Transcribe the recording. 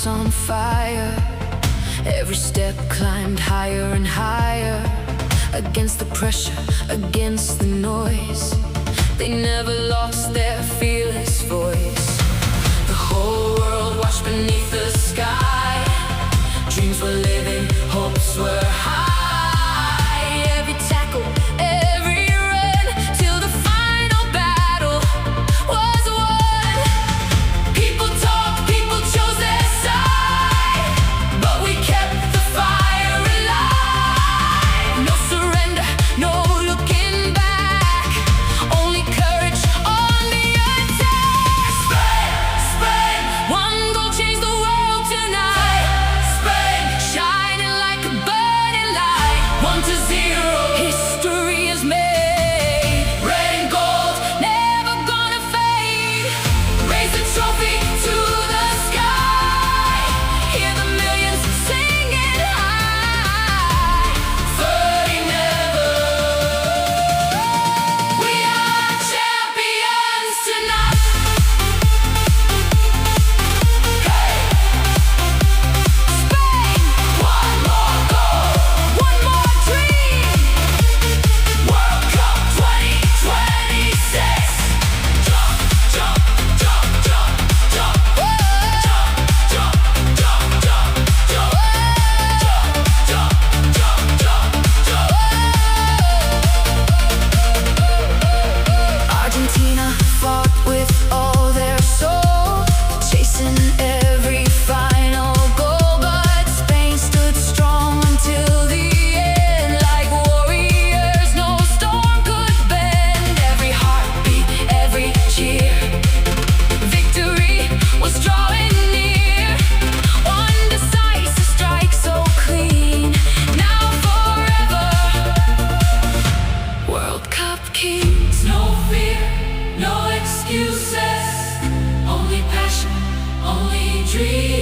hearts on fire. Every step climbed higher and higher. Against the pressure, against the noise, they never lost their fearless voice. The whole world watched beneath the sky. Dreams were living, hopes were high. Every tackle, every run, till the final battle was won. People talked, people chose their side, but we kept the fire alive. No surrender, no looking back, only courage on the attack. Spain, one goal changed the world tonight. Spain, shining like a burning light. 1-0, history is made. Red and gold, never gonna fade. Raise the trophy to the sky. Hear the millions singing high. 30 never. We are champions tonight. Hey, Spain, one more goal, one more dream. World Cup 2026. Jump, jump, jump, jump, jump. Jump, jump, jump, jump, jump. Jump, jump, jump, jump. Argentina fought with all their soul, chasing every final goal, but Spain stood strong until the end. Like warriors, no storm could bend. Every heartbeat, every cheer, victory was drawing near. One decisive strike so clean, now forever World Cup kings. No fear, no excuses, only passion, only dream.